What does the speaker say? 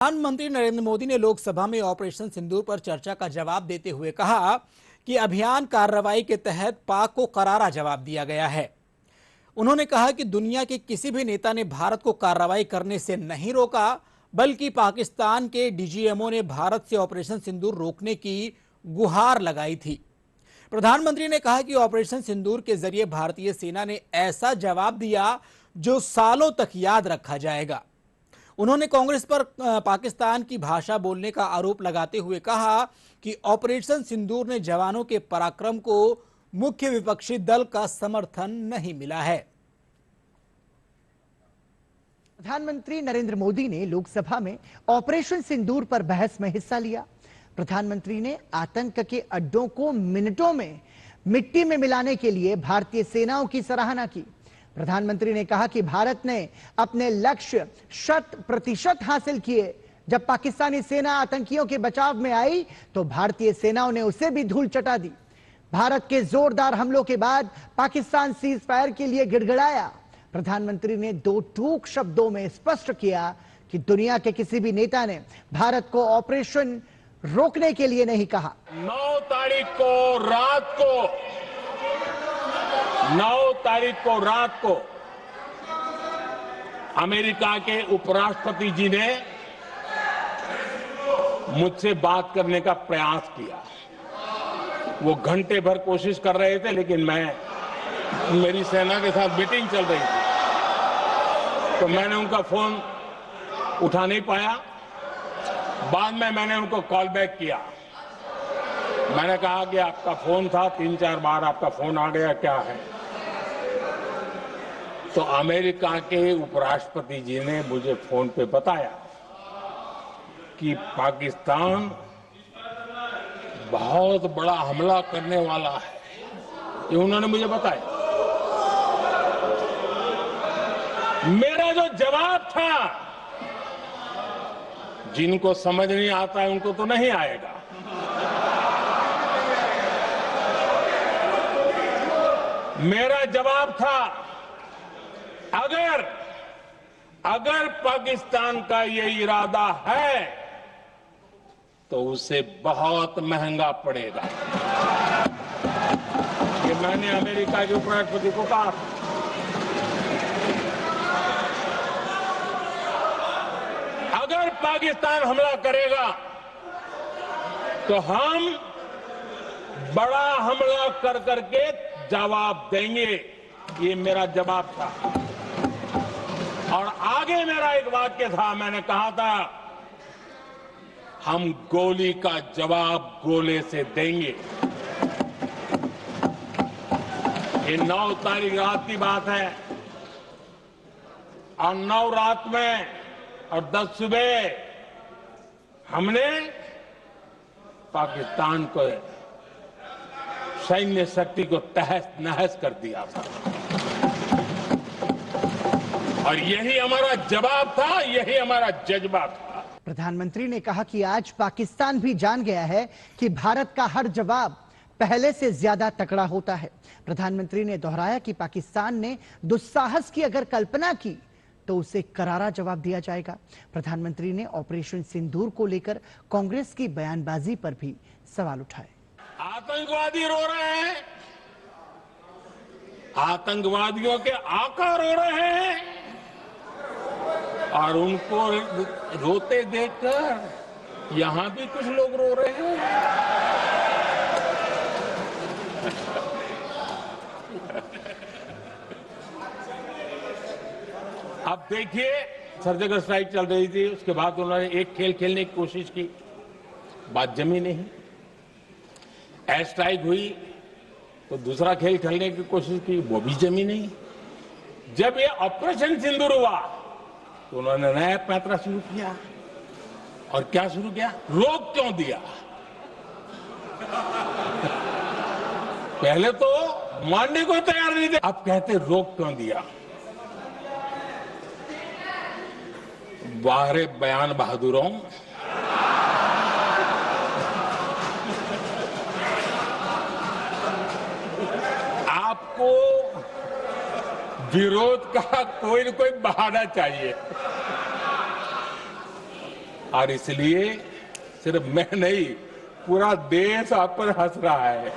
प्रधानमंत्री नरेंद्र मोदी ने लोकसभा में ऑपरेशन सिंदूर पर चर्चा का जवाब देते हुए कहा कि अभियान कार्रवाई के तहत पाक को करारा जवाब दिया गया है। उन्होंने कहा कि दुनिया के किसी भी नेता ने भारत को कार्रवाई करने से नहीं रोका, बल्कि पाकिस्तान के डीजीएमओ ने भारत से ऑपरेशन सिंदूर रोकने की गुहार लगाई थी। प्रधानमंत्री ने कहा कि ऑपरेशन सिंदूर के जरिए भारतीय सेना ने ऐसा जवाब दिया जो सालों तक याद रखा जाएगा। उन्होंने कांग्रेस पर पाकिस्तान की भाषा बोलने का आरोप लगाते हुए कहा कि ऑपरेशन सिंदूर ने जवानों के पराक्रम को मुख्य विपक्षी दल का समर्थन नहीं मिला है। प्रधानमंत्री नरेंद्र मोदी ने लोकसभा में ऑपरेशन सिंदूर पर बहस में हिस्सा लिया। प्रधानमंत्री ने आतंक के अड्डों को मिनटों में मिट्टी में मिलाने के लिए भारतीय सेनाओं की सराहना की। प्रधानमंत्री ने कहा कि भारत ने अपने लक्ष्य 100% हासिल किए। जब पाकिस्तानी सेना आतंकियों के बचाव में आई तो भारतीय सेनाओं ने उसे भी धूल चटा दी। भारत के जोरदार हमलों के बाद पाकिस्तान सीज फायर के लिए गिड़गिड़ाया। प्रधानमंत्री ने दो टूक शब्दों में स्पष्ट किया कि दुनिया के किसी भी नेता ने भारत को ऑपरेशन रोकने के लिए नहीं कहा। 9 तारीख को रात को अमेरिका के उपराष्ट्रपति जी ने मुझसे बात करने का प्रयास किया। वो घंटे भर कोशिश कर रहे थे, लेकिन मेरी सेना के साथ मीटिंग चल रही थी, तो मैंने उनका फोन उठा नहीं पाया। बाद में मैंने उनको कॉल बैक किया। मैंने कहा कि आपका फोन था, 3-4 बार आपका फोन आ गया, क्या है? तो अमेरिका के उपराष्ट्रपति जी ने मुझे फोन पे बताया कि पाकिस्तान बहुत बड़ा हमला करने वाला है। ये उन्होंने मुझे बताया। मेरा जो जवाब था, जिनको समझ नहीं आता है उनको तो नहीं आएगा। मेरा जवाब था, अगर पाकिस्तान का ये इरादा है तो उसे बहुत महंगा पड़ेगा। ये मैंने अमेरिका के उपराष्ट्रपति को कहा। अगर पाकिस्तान हमला करेगा तो हम बड़ा हमला कर करके जवाब देंगे। ये मेरा जवाब था। और आगे मेरा एक वाक्य था, मैंने कहा था, हम गोली का जवाब गोले से देंगे। ये 9 तारीख रात की बात है, और 9 रात में और 10 सुबह हमने पाकिस्तान को सैन्य शक्ति को तहस नहस कर दिया था। और यही हमारा जवाब था, यही हमारा जज्बा था। प्रधानमंत्री ने कहा कि आज पाकिस्तान भी जान गया है कि भारत का हर जवाब पहले से ज्यादा तकड़ा होता है। प्रधानमंत्री ने दोहराया कि पाकिस्तान ने दुस्साहस की अगर कल्पना की तो उसे करारा जवाब दिया जाएगा। प्रधानमंत्री ने ऑपरेशन सिंदूर को लेकर कांग्रेस की बयानबाजी पर भी सवाल उठाए। आतंकवादी रो रहे हैं, आतंकवादियों के आका रो रहे हैं, और उनको रोते देखकर यहां भी कुछ लोग रो रहे हैं। अब देखिए, सर्जिकल स्ट्राइक चल रही थी, उसके बाद उन्होंने एक खेल खेलने की कोशिश की, बात जमी नहीं। एयर स्ट्राइक हुई तो दूसरा खेल खेलने की कोशिश की, वो भी जमी नहीं। जब ये ऑपरेशन सिंदूर हुआ तो उन्होंने नया पैंतरा शुरू किया। और क्या शुरू किया? रोक क्यों दिया? पहले तो मानने को तैयार नहीं थे, अब कहते रोक क्यों दिया? वाह रे बयान बहादुरों, आपको विरोध का कोई न कोई बहाना चाहिए। और इसलिए सिर्फ मैं नहीं, पूरा देश आप पर हंस रहा है।